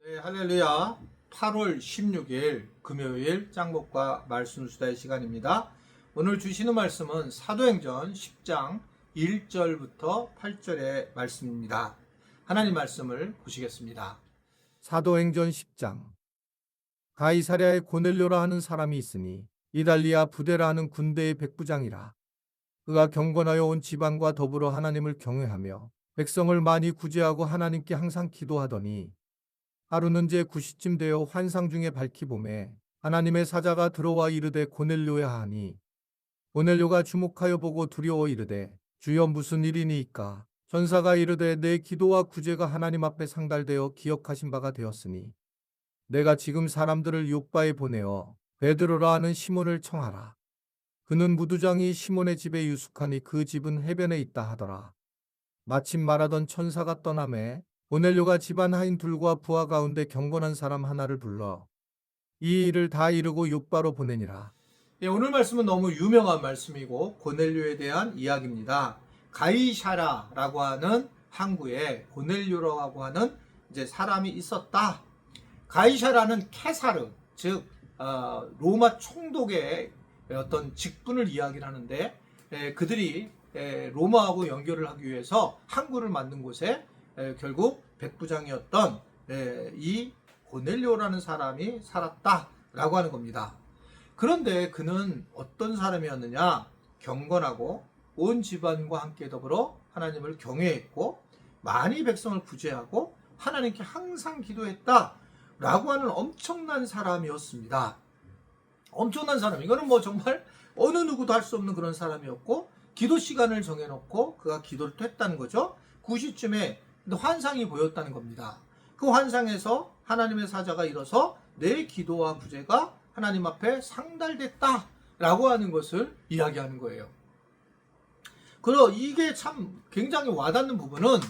네, 할렐루야. 8월 16일 금요일 짱복과 말씀 수다의 시간입니다. 오늘 주시는 말씀은 사도행전 10장 1절부터 8절의 말씀입니다. 하나님 말씀을 보시겠습니다. 사도행전 10장. 가이사랴에 고넬료라 하는 사람이 있으니 이달리아 부데라 하는 군대의 백부장이라. 그가 경건하여 온 지방과 더불어 하나님을 경외하며 백성을 많이 구제하고 하나님께 항상 기도하더니 하루는 제 9시쯤 되어 환상 중에 밝히 보매 하나님의 사자가 들어와 이르되 고넬료야 하니 고넬료가 주목하여 보고 두려워 이르되 주여 무슨 일이니이까. 전사가 이르되 내 기도와 구제가 하나님 앞에 상달되어 기억하신 바가 되었으니 내가 지금 사람들을 요바에 보내어 베드로라 하는 시몬을 청하라. 그는 무두장이 시몬의 집에 유숙하니 그 집은 해변에 있다 하더라. 마침 말하던 천사가 떠나매 고넬료가 집안 하인 둘과 부하 가운데 경건한 사람 하나를 불러 이 일을 다 이루고 요바로 보내니라. 오늘 말씀은 너무 유명한 말씀이고 고넬료에 대한 이야기입니다. 가이사랴라고 하는 항구에 고넬료라고 하는 이제 사람이 있었다. 가이사랴는 케사르, 즉 로마 총독의 어떤 직분을 이야기를 하는데 그들이 로마하고 연결을 하기 위해서 항구를 만든 곳에 결국 백부장이었던 이 고넬료라는 사람이 살았다라고 하는 겁니다. 그런데 그는 어떤 사람이었느냐? 경건하고 온 집안과 함께 더불어 하나님을 경외했고 많이 백성을 구제하고 하나님께 항상 기도했다라고 하는 엄청난 사람이었습니다. 엄청난 사람. 이거는 뭐 정말 어느 누구도 할 수 없는 그런 사람이었고 기도 시간을 정해놓고 그가 기도를 했다는 거죠. 9시쯤에 환상이 보였다는 겁니다. 그 환상에서 하나님의 사자가 일어서 내 기도와 구제가 하나님 앞에 상달됐다라고 하는 것을 이야기하는 거예요. 그리고 이게 참 굉장히 와닿는 부분은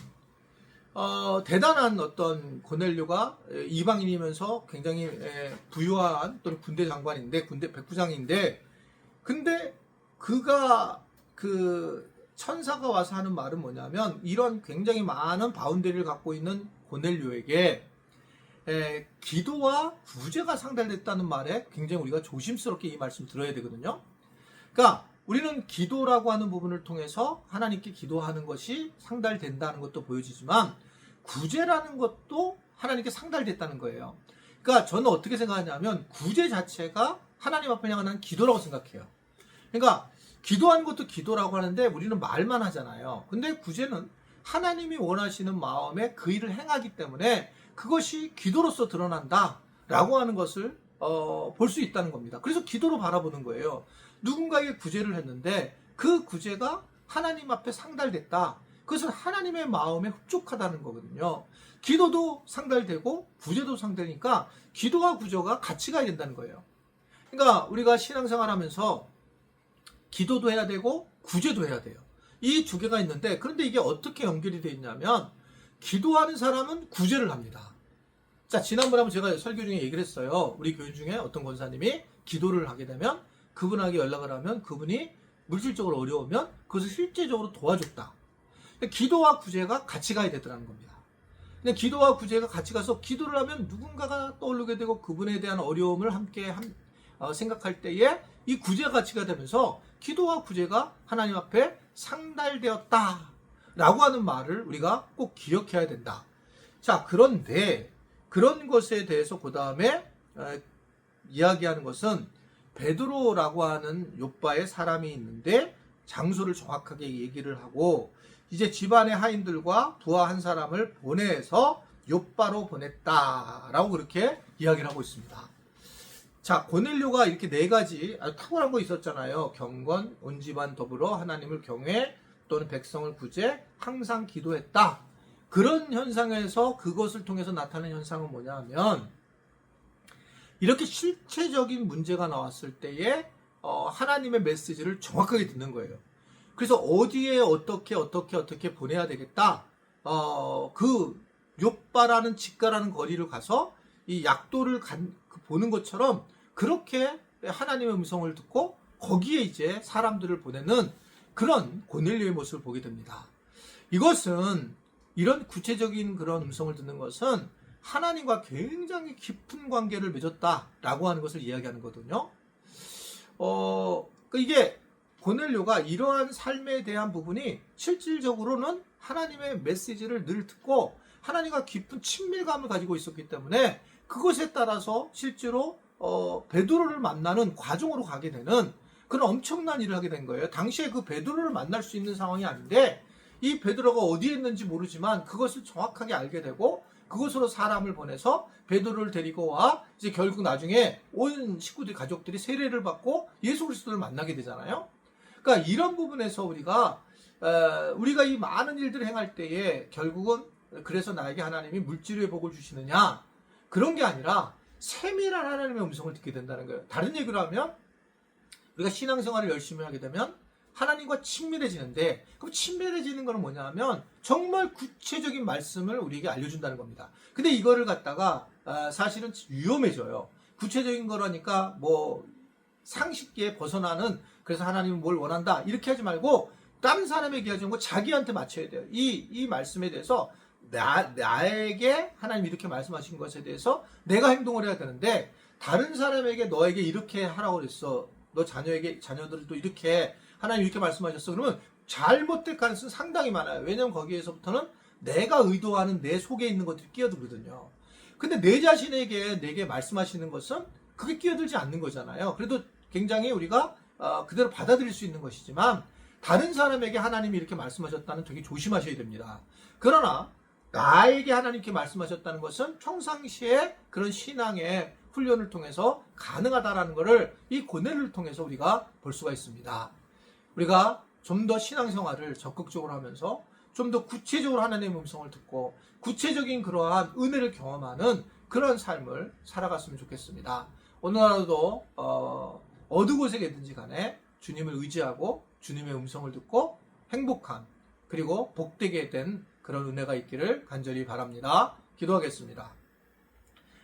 대단한 어떤 고넬료가 이방인이면서 굉장히 부유한 어떤 군대 장관인데 군대 백부장인데 근데 그가 그 천사가 와서 하는 말은 뭐냐면 이런 굉장히 많은 바운더리를 갖고 있는 고넬료에게 기도와 구제가 상달됐다는 말에 굉장히 우리가 조심스럽게 이 말씀 들어야 되거든요. 그러니까 우리는 기도라고 하는 부분을 통해서 하나님께 기도하는 것이 상달된다는 것도 보여지지만 구제라는 것도 하나님께 상달됐다는 거예요. 그러니까 저는 어떻게 생각하냐면 구제 자체가 하나님 앞에 향한 기도라고 생각해요. 그러니까 기도하는 것도 기도라고 하는데 우리는 말만 하잖아요. 근데 구제는 하나님이 원하시는 마음에 그 일을 행하기 때문에 그것이 기도로서 드러난다라고 하는 것을 볼 수 있다는 겁니다. 그래서 기도로 바라보는 거예요. 누군가에게 구제를 했는데 그 구제가 하나님 앞에 상달됐다. 그것은 하나님의 마음에 흡족하다는 거거든요. 기도도 상달되고 구제도 상달되니까 기도와 구제가 같이 가야 된다는 거예요. 그러니까 우리가 신앙생활 하면서 기도도 해야 되고 구제도 해야 돼요. 이 두 개가 있는데 그런데 이게 어떻게 연결이 되어 있냐면 기도하는 사람은 구제를 합니다. 자, 지난번에 한번 제가 설교 중에 얘기를 했어요. 우리 교인 중에 어떤 권사님이 기도를 하게 되면 그분에게 연락을 하면 그분이 물질적으로 어려우면 그것을 실제적으로 도와줬다. 기도와 구제가 같이 가야 되더라는 겁니다. 근데 기도와 구제가 같이 가서 기도를 하면 누군가가 떠오르게 되고 그분에 대한 어려움을 함께 생각할 때에 이 구제가 같이 가야 되면서 기도와 구제가 하나님 앞에 상달되었다 라고 하는 말을 우리가 꼭 기억해야 된다. 자, 그런데 그런 것에 대해서 그 다음에 이야기하는 것은 베드로라고 하는 요바의 사람이 있는데 장소를 정확하게 얘기를 하고 이제 집안의 하인들과 부하 한 사람을 보내서 요바로 보냈다라고 그렇게 이야기를 하고 있습니다. 자, 고넬료가 이렇게 네 가지 탁월한 거 있었잖아요. 경건, 온 집안 더불어 하나님을 경외 또는 백성을 구제, 항상 기도했다. 그런 현상에서 그것을 통해서 나타나는 현상은 뭐냐 하면 이렇게 실체적인 문제가 나왔을 때에 하나님의 메시지를 정확하게 듣는 거예요. 그래서 어디에 어떻게 보내야 되겠다. 그 요바라는 직가라는 거리를 가서 이 약도를 보는 것처럼 그렇게 하나님의 음성을 듣고 거기에 이제 사람들을 보내는 그런 고넬료의 모습을 보게 됩니다. 이것은 이런 구체적인 그런 음성을 듣는 것은 하나님과 굉장히 깊은 관계를 맺었다라고 하는 것을 이야기하는 거거든요. 이게 고넬료가 이러한 삶에 대한 부분이 실질적으로는 하나님의 메시지를 늘 듣고 하나님과 깊은 친밀감을 가지고 있었기 때문에 그것에 따라서 실제로 베드로를 만나는 과정으로 가게 되는 그런 엄청난 일을 하게 된 거예요. 당시에 그 베드로를 만날 수 있는 상황이 아닌데 이 베드로가 어디에 있는지 모르지만 그것을 정확하게 알게 되고 그것으로 사람을 보내서 베드로를 데리고 와 이제 결국 나중에 온 식구들 가족들이 세례를 받고 예수 그리스도를 만나게 되잖아요. 그러니까 이런 부분에서 우리가 이 많은 일들을 행할 때에 결국은 그래서 나에게 하나님이 물질의 복을 주시느냐 그런 게 아니라 세밀한 하나님의 음성을 듣게 된다는 거예요. 다른 얘기로 하면 우리가 신앙생활을 열심히 하게 되면 하나님과 친밀해지는데 그럼 친밀해지는 건 뭐냐 하면 정말 구체적인 말씀을 우리에게 알려준다는 겁니다. 근데 이거를 갖다가 사실은 위험해져요. 구체적인 거라니까 뭐 상식기에 벗어나는 그래서 하나님은 뭘 원한다 이렇게 하지 말고 다른 사람에게 하지 않고 자기한테 맞춰야 돼요. 이 말씀에 대해서 나에게 하나님 이렇게 말씀하신 것에 대해서 내가 행동을 해야 되는데 다른 사람에게 너에게 이렇게 하라고 그랬어. 너 자녀들도 이렇게 하나님 이렇게 말씀하셨어. 그러면 잘못될 가능성이 상당히 많아요. 왜냐면 거기에서부터는 내가 의도하는 내 속에 있는 것들이 끼어들거든요. 근데 내 자신에게 내게 말씀하시는 것은 그게 끼어들지 않는 거잖아요. 그래도 굉장히 우리가 그대로 받아들일 수 있는 것이지만 다른 사람에게 하나님이 이렇게 말씀하셨다는 되게 조심하셔야 됩니다. 그러나 나에게 하나님께 말씀하셨다는 것은 평상시에 그런 신앙의 훈련을 통해서 가능하다라는 것을 이 고넬료를 통해서 우리가 볼 수가 있습니다. 우리가 좀 더 신앙생활을 적극적으로 하면서 좀 더 구체적으로 하나님의 음성을 듣고 구체적인 그러한 은혜를 경험하는 그런 삶을 살아갔으면 좋겠습니다. 오늘 하루도 어느 곳에 계든지 간에 주님을 의지하고 주님의 음성을 듣고 행복한 그리고 복되게 된 그런 은혜가 있기를 간절히 바랍니다. 기도하겠습니다.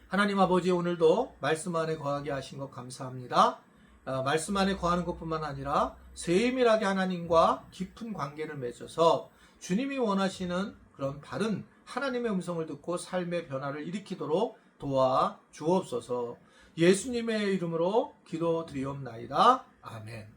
하나님 아버지 오늘도 말씀 안에 거하게 하신 것 감사합니다. 말씀 안에 거하는 것뿐만 아니라 세밀하게 하나님과 깊은 관계를 맺어서 주님이 원하시는 그런 바른 하나님의 음성을 듣고 삶의 변화를 일으키도록 도와 주옵소서. 예수님의 이름으로 기도드리옵나이다. 아멘.